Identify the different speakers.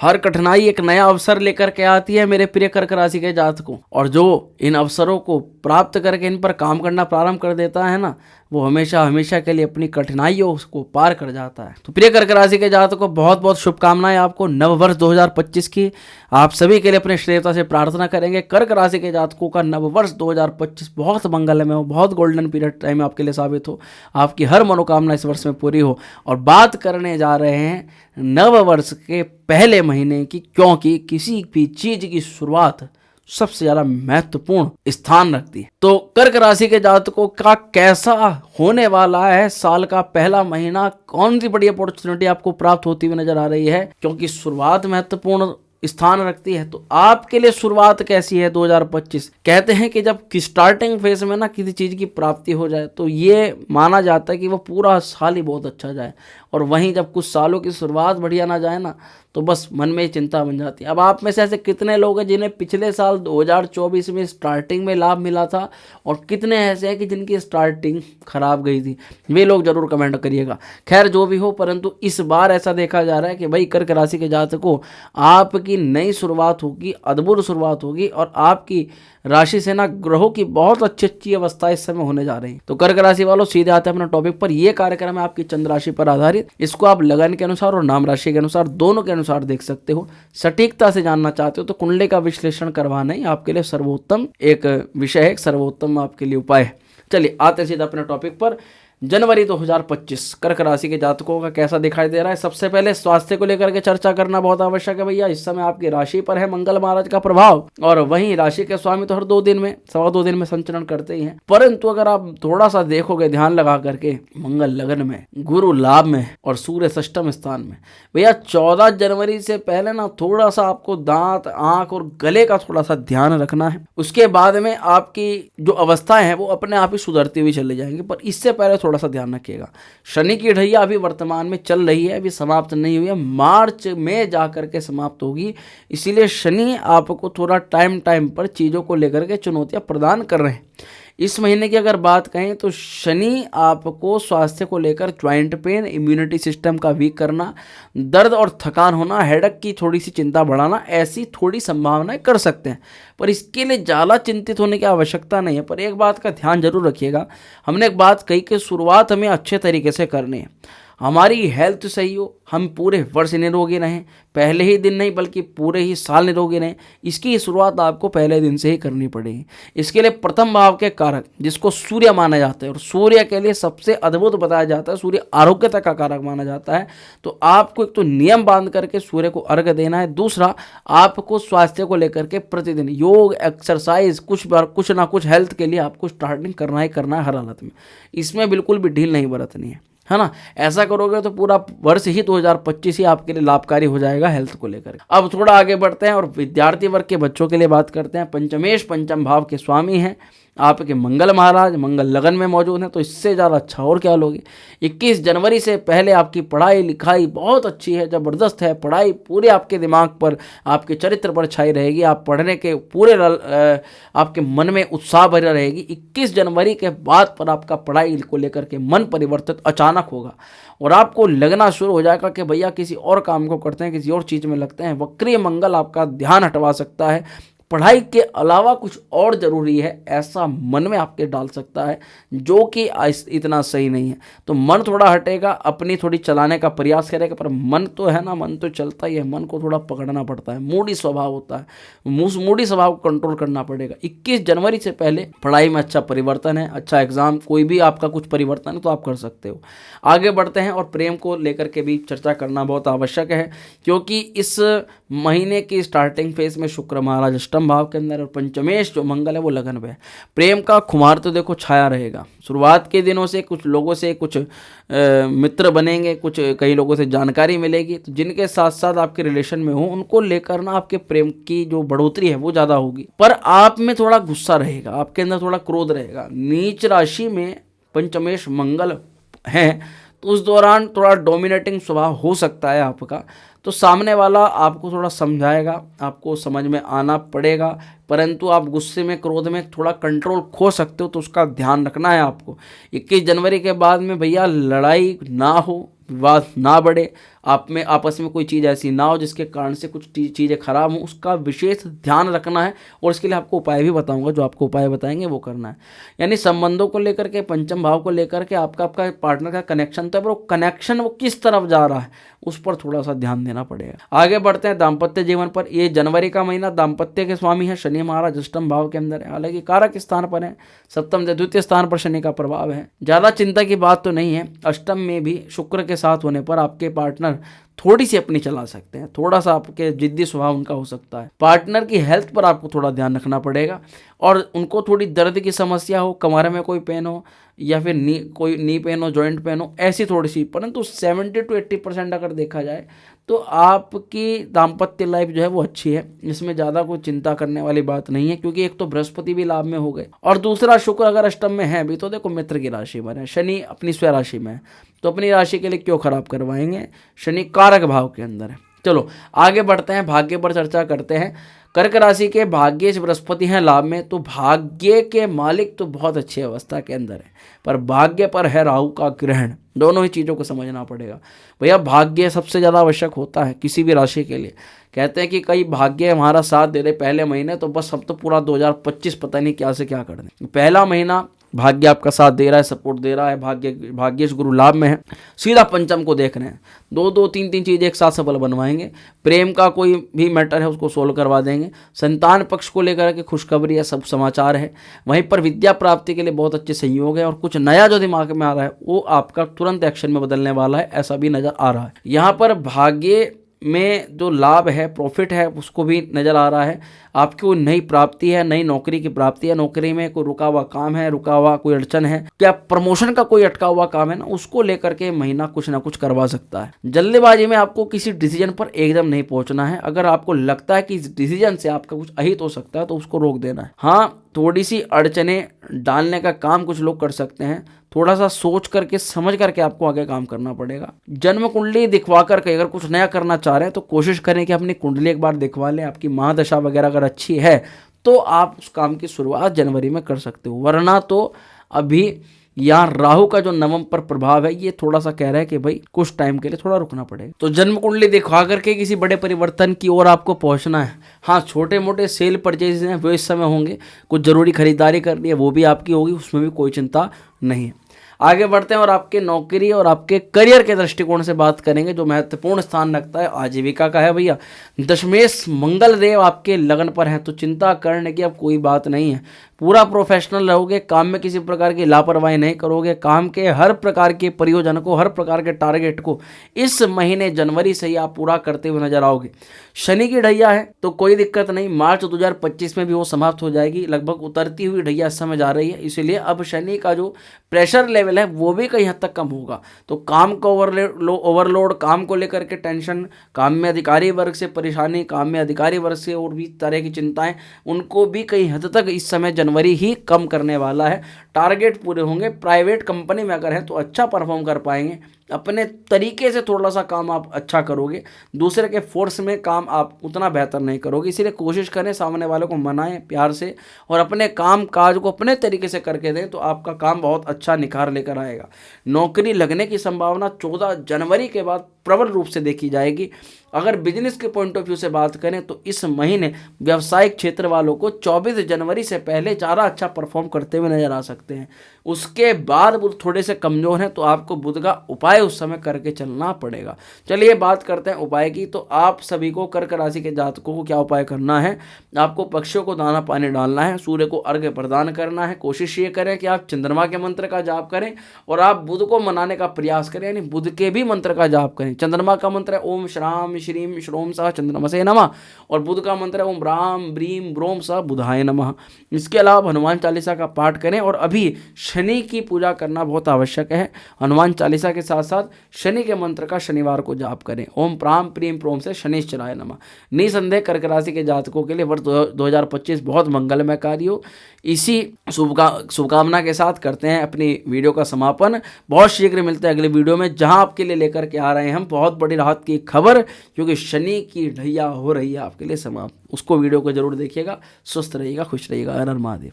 Speaker 1: हर कठिनाई एक नया अवसर लेकर के आती है मेरे प्रिय कर्क राशि के जातकों, और जो इन अवसरों को प्राप्त करके इन पर काम करना प्रारंभ कर देता है ना, वो हमेशा हमेशा के लिए अपनी कठिनाइयों को पार कर जाता है। तो प्रिय कर्क राशि के जातकों, बहुत बहुत शुभकामनाएं आपको नव वर्ष 2025 की। आप सभी के लिए अपने श्रेयता से प्रार्थना करेंगे कर्क राशि के जातकों का नव वर्ष 2025 बहुत मंगलमय हो, बहुत गोल्डन पीरियड टाइम आपके लिए साबित हो, आपकी हर मनोकामना इस वर्ष में पूरी हो। और बात करने जा रहे हैं नव वर्ष के पहले महीने की, क्योंकि किसी भी चीज की शुरुआत सबसे ज्यादा महत्वपूर्ण स्थान रखती है। तो कर्क राशि के जातकों का कैसा होने वाला है साल का पहला महीना, कौन सी बड़ी अपॉर्चुनिटी आपको प्राप्त होती हुई नजर आ रही है, क्योंकि शुरुआत महत्वपूर्ण स्थान रखती है। तो आपके लिए शुरुआत कैसी है 2025? कहते हैं कि जब स्टार्टिंग फेज में ना किसी चीज की प्राप्ति हो जाए तो ये माना जाता है कि वो पूरा साल ही बहुत अच्छा जाए, और वहीं जब कुछ सालों की शुरुआत बढ़िया ना जाए ना, तो बस मन में चिंता बन जाती है। अब आप में से ऐसे कितने लोग हैं जिन्हें पिछले साल 2024 में स्टार्टिंग में लाभ मिला था, और कितने ऐसे हैं कि जिनकी स्टार्टिंग खराब गई थी? वे लोग जरूर कमेंट करिएगा। खैर जो भी हो, परंतु इस बार ऐसा देखा जा रहा है कि भाई कर्क राशि के जातकों, आपकी नई शुरुआत होगी, अद्भुत शुरुआत होगी, और आपकी राशि से ना ग्रहों की बहुत अच्छी अच्छी अवस्था इस समय होने जा रही है। तो कर्क राशि वालों, सीधे आते हैं अपने टॉपिक पर। यह कार्यक्रम है आपकी चंद्र राशि पर आधारित। इसको आप लगन के अनुसार और नाम राशि के अनुसार, दोनों के अनुसार देख सकते हो। सटीकता से जानना चाहते हो तो कुंडली का विश्लेषण करवाना ही आपके लिए सर्वोत्तम एक विषय है, सर्वोत्तम आपके लिए उपाय है। चलिए आते सीधा अपने टॉपिक पर। जनवरी 2025 कर्क राशि के जातकों का कैसा दिखाई दे रहा है? सबसे पहले स्वास्थ्य को लेकर के चर्चा करना बहुत आवश्यक है भैया। इस समय आपकी राशि पर है मंगल महाराज का प्रभाव, और वहीं राशि के स्वामी तो हर 2 दिन में, 2.25 दिन में संचरण करते ही हैं। परंतु अगर आप थोड़ा सा देखोगे ध्यान लगा करके, मंगल लगन में, गुरु लाभ में, और सूर्य षष्ठम स्थान में, भैया 14 जनवरी से पहले ना थोड़ा सा आपको दांत, आंख और गले का थोड़ा सा ध्यान रखना है। उसके बाद में आपकी जो अवस्थाएं हैं वो अपने आप ही सुधरती हुई चली जाएंगी, पर इससे पहले थोड़ा सा ध्यान रखिएगा। शनि की ढैया अभी वर्तमान में चल रही है, अभी समाप्त नहीं हुई है, मार्च में जाकर के समाप्त होगी। इसीलिए शनि आपको थोड़ा टाइम पर चीज़ों को लेकर के चुनौतियां प्रदान कर रहे हैं। इस महीने की अगर बात कहें तो शनि आपको स्वास्थ्य को लेकर ज्वाइंट पेन, इम्यूनिटी सिस्टम का वीक करना, दर्द और थकान होना, हेडेक की थोड़ी सी चिंता बढ़ाना, ऐसी थोड़ी संभावनाएं कर सकते हैं। पर इसके लिए ज़्यादा चिंतित होने की आवश्यकता नहीं है। पर एक बात का ध्यान जरूर रखिएगा, हमने एक बात कही कि शुरुआत हमें अच्छे तरीके से करनी है। हमारी हेल्थ सही हो, हम पूरे वर्ष निरोगी रहें, पहले ही दिन नहीं बल्कि पूरे ही साल निरोगी रहें, इसकी शुरुआत आपको पहले दिन से ही करनी पड़ेगी। इसके लिए प्रथम भाव के कारक जिसको सूर्य माना जाता है, और सूर्य के लिए सबसे अद्भुत बताया जाता है, सूर्य आरोग्यता का कारक माना जाता है। तो आपको एक तो नियम बांध करके सूर्य को अर्घ्य देना है। दूसरा, आपको स्वास्थ्य को लेकर के प्रतिदिन योग, एक्सरसाइज, कुछ ना कुछ हेल्थ के लिए आपको स्टार्टिंग करना ही करना है हर हालत में। इसमें बिल्कुल भी ढील नहीं बरतनी है ना। ऐसा करोगे तो पूरा वर्ष ही 2025 ही आपके लिए लाभकारी हो जाएगा हेल्थ को लेकर। अब थोड़ा आगे बढ़ते हैं और विद्यार्थी वर्ग के बच्चों के लिए बात करते हैं। पंचमेश पंचम भाव के स्वामी हैं आपके मंगल महाराज, मंगल लगन में मौजूद हैं, तो इससे ज़्यादा अच्छा और क्या लोगे। 21 जनवरी से पहले आपकी पढ़ाई लिखाई बहुत अच्छी है, ज़बरदस्त है। पढ़ाई पूरे आपके दिमाग पर, आपके चरित्र पर छाई रहेगी। आप पढ़ने के पूरे आपके मन में उत्साह भरा रहेगी। 21 जनवरी के बाद पर आपका पढ़ाई को लेकर के मन परिवर्तित अचानक होगा, और आपको लगना शुरू हो जाएगा कि भैया किसी और काम को करते हैं, किसी और चीज़ में लगते हैं। वक्रीय मंगल आपका ध्यान हटवा सकता है, पढ़ाई के अलावा कुछ और ज़रूरी है ऐसा मन में आपके डाल सकता है, जो कि इतना सही नहीं है। तो मन थोड़ा हटेगा, अपनी थोड़ी चलाने का प्रयास करेगा, पर मन तो है ना, मन तो चलता ही है, मन को थोड़ा पकड़ना पड़ता है। मूडी स्वभाव होता है, मूडी स्वभाव को कंट्रोल करना पड़ेगा। 21 जनवरी से पहले पढ़ाई में अच्छा परिवर्तन है, अच्छा एग्जाम, कोई भी आपका कुछ परिवर्तन है तो आप कर सकते हो। आगे बढ़ते हैं, और प्रेम को लेकर के भी चर्चा करना बहुत आवश्यक है, क्योंकि इस महीने की स्टार्टिंग फेज में शुक्र महाराज अष्टम भाव के अंदर, और पंचमेश जो मंगल है वो लगन पे है। प्रेम का खुमार तो देखो छाया रहेगा। शुरुआत के दिनों से कुछ लोगों से कुछ मित्र बनेंगे, कुछ कई लोगों से जानकारी मिलेगी, तो जिनके साथ साथ आपके रिलेशन में हो उनको लेकर ना आपके प्रेम की जो बढ़ोतरी है वो ज़्यादा होगी। पर आप में थोड़ा गुस्सा रहेगा, आपके अंदर थोड़ा क्रोध रहेगा। नीच राशि में पंचमेश मंगल है, तो उस दौरान थोड़ा डोमिनेटिंग स्वभाव हो सकता है आपका। तो सामने वाला आपको थोड़ा समझाएगा, आपको समझ में आना पड़ेगा, परंतु आप गुस्से में, क्रोध में थोड़ा कंट्रोल खो सकते हो, तो उसका ध्यान रखना है आपको। 21 जनवरी के बाद में भैया लड़ाई ना हो, विवाद ना बढ़े, आप में आपस में कोई चीज़ ऐसी ना हो जिसके कारण से कुछ चीज़ें खराब हों, उसका विशेष ध्यान रखना है। और इसके लिए आपको उपाय भी बताऊंगा, जो आपको उपाय बताएंगे वो करना है। यानी संबंधों को लेकर के, पंचम भाव को लेकर के आपका पार्टनर का कनेक्शन तो है, पर वो कनेक्शन वो किस तरफ जा रहा है उस पर थोड़ा सा ध्यान देना पड़ेगा। आगे बढ़ते हैं दाम्पत्य जीवन पर। ये जनवरी का महीना दाम्पत्य के स्वामी है शनि महाराज, अष्टम भाव के अंदर है, हालांकि कारक स्थान पर है, सप्तम से द्वितीय स्थान पर शनि का प्रभाव है। ज्यादा चिंता की बात तो नहीं है। अष्टम में भी शुक्र के साथ होने पर आपके पार्टनर थोड़ी सी अपनी चला सकते हैं, थोड़ा सा आपके जिद्दी स्वभाव उनका हो सकता है। पार्टनर की हेल्थ पर आपको थोड़ा ध्यान रखना पड़ेगा, और उनको थोड़ी दर्द की समस्या हो, कमर में कोई पेन हो, या फिर कोई नी पेन हो, जॉइंट पेन हो, ऐसी थोड़ी सी। परंतु 70 to 80% अगर देखा जाए तो आपकी दाम्पत्य लाइफ जो है वो अच्छी है, इसमें ज़्यादा कोई चिंता करने वाली बात नहीं है, क्योंकि एक तो बृहस्पति भी लाभ में हो गए और दूसरा शुक्र अगर अष्टम में है भी तो देखो मित्र की राशि में है, शनि अपनी स्वयं राशि में है, तो अपनी राशि के लिए क्यों खराब करवाएंगे, शनि कारक भाव के अंदर है। चलो आगे बढ़ते हैं, भाग्य पर चर्चा करते हैं। कर्क राशि के भाग्येश बृहस्पति हैं लाभ में, तो भाग्य के मालिक तो बहुत अच्छी अवस्था के अंदर है, पर भाग्य पर है राहु का ग्रहण। दोनों ही चीज़ों को समझना पड़ेगा भैया। भाग्य सबसे ज़्यादा आवश्यक होता है किसी भी राशि के लिए। कहते हैं कि कई भाग्य हमारा साथ दे रहे पहले महीने, तो बस हम तो पूरा 2025 पता नहीं क्या से क्या कर दें। पहला महीना भाग्य आपका साथ दे रहा है, सपोर्ट दे रहा है, भाग्येश गुरु लाभ में है, सीधा पंचम को देख रहे हैं, दो तीन चीज़ें एक साथ सफल बनवाएंगे। प्रेम का कोई भी मैटर है उसको सोल्व करवा देंगे। संतान पक्ष को लेकर के खुशखबरी या सब समाचार है। वहीं पर विद्या प्राप्ति के लिए बहुत अच्छे संयोग है, और कुछ नया जो दिमाग में आ रहा है वो आपका तुरंत एक्शन में बदलने वाला है, ऐसा भी नजर आ रहा है। यहाँ पर भाग्य में जो लाभ है, प्रॉफिट है, उसको भी नज़र आ रहा है। आपकी कोई नई प्राप्ति है, नई नौकरी की प्राप्ति है, नौकरी में कोई रुका हुआ काम है, रुका हुआ कोई अड़चन है, क्या प्रमोशन का कोई अटका हुआ काम है ना, उसको लेकर के महीना कुछ ना कुछ करवा सकता है। जल्दबाजी में आपको किसी डिसीजन पर एकदम नहीं पहुंचना है। अगर आपको लगता है कि इस डिसीजन से आपका कुछ अहित हो सकता है तो उसको रोक देना है। हाँ, थोड़ी सी अड़चने डालने का काम कुछ लोग कर सकते हैं, थोड़ा सा सोच करके समझ करके आपको आगे काम करना पड़ेगा। जन्म कुंडली दिखवा करके अगर कुछ नया करना चाह रहे हैं तो कोशिश करें कि अपनी कुंडली एक बार दिखवा लें। आपकी महादशा वगैरह अगर अच्छी है तो आप उस काम की शुरुआत जनवरी में कर सकते हो, वरना तो अभी यहाँ राहु का जो नवम पर प्रभाव है ये थोड़ा सा कह रहा है कि भाई कुछ टाइम के लिए थोड़ा रुकना पड़ेगा। तो जन्म कुंडली दिखवा करके किसी बड़े परिवर्तन की ओर आपको पहुंचना है। हाँ, छोटे मोटे सेल परचेज हैं वो इस समय होंगे, कुछ जरूरी खरीदारी करनी है वो भी आपकी होगी, उसमें भी कोई चिंता नहीं है। आगे बढ़ते हैं और आपके नौकरी और आपके करियर के दृष्टिकोण से बात करेंगे, जो महत्वपूर्ण स्थान रखता है आजीविका का है भैया। दशमेश मंगल देव आपके लगन पर हैं, तो चिंता करने की अब कोई बात नहीं है। पूरा प्रोफेशनल रहोगे, काम में किसी प्रकार की लापरवाही नहीं करोगे, काम के हर प्रकार के प्रयोजन को, हर प्रकार के टारगेट को इस महीने जनवरी से ही आप पूरा करते हुए नजर आओगे। शनि की ढैया है तो कोई दिक्कत नहीं, मार्च 2025 में भी वो समाप्त हो जाएगी। लगभग उतरती हुई ढैया इस समय जा रही है, इसीलिए अब शनि का जो प्रेशर लेवल है वो भी कहीं हद तक कम होगा। तो काम का ओवरलोड, काम को लेकर के टेंशन, काम में अधिकारी वर्ग से परेशानी, काम में अधिकारी वर्ग से और भी तरह की चिंताएं, उनको भी कहीं हद तक इस समय जनवरी ही कम करने वाला है। टारगेट पूरे होंगे। प्राइवेट कंपनी में अगर है तो अच्छा परफॉर्म कर पाएंगे, अपने तरीके से थोड़ा सा काम आप अच्छा करोगे, दूसरे के फोर्स में काम आप उतना बेहतर नहीं करोगे। इसीलिए कोशिश करें सामने वालों को मनाएं प्यार से और अपने काम काज को अपने तरीके से करके दें, तो आपका काम बहुत अच्छा निखार लेकर आएगा। नौकरी लगने की संभावना 14 जनवरी के बाद प्रबल रूप से देखी जाएगी। अगर बिजनेस के पॉइंट ऑफ व्यू से बात करें तो इस महीने व्यावसायिक क्षेत्र वालों को 24 जनवरी से पहले ज़्यादा अच्छा परफॉर्म करते हुए नजर आ सकते हैं। उसके बाद बुध थोड़े से कमज़ोर हैं, तो आपको बुध का उपाय उस समय करके चलना पड़ेगा। चलिए बात करते हैं उपाय की। तो आप सभी को कर्क राशि के जातकों को क्या उपाय करना है? आपको पक्षियों को दाना पानी डालना है, सूर्य को अर्घ्य प्रदान करना है। कोशिश ये करें कि आप चंद्रमा के मंत्र का जाप करें और आप बुध को मनाने का प्रयास करें, यानी बुध के भी मंत्र का जाप करें। चंद्रमा का मंत्र है ओम श्राम श्रीम श्रोम सह चंद्रमसे नमः, और बुध का मंत्र है ओम राम ब्रीम ब्रोम सह बुधाय नमः। इसके अलावा हनुमान चालीसा का पाठ करें, और अभी शनि की पूजा करना बहुत आवश्यक है। हनुमान चालीसा के साथ साथ शनि के मंत्र का शनिवार को जाप करें, ओम प्राम प्रीम प्रोम से शनिश्चराय नमः। निसंदेह कर्क राशि के जातकों के लिए वर्ष 2025 बहुत मंगलमय कार्य हो। इसी शुभकामना के साथ करते हैं अपनी वीडियो का समापन। बहुत शीघ्र मिलते हैं अगले वीडियो में, जहां आपके लिए लेकर के आ रहे हैं हम बहुत बड़ी राहत की खबर, क्योंकि शनि की ढैया हो रही है आपके लिए समाप्त। उसको वीडियो को जरूर देखिएगा। स्वस्थ रहिएगा, खुश रहिएगा। हर हर महादेव।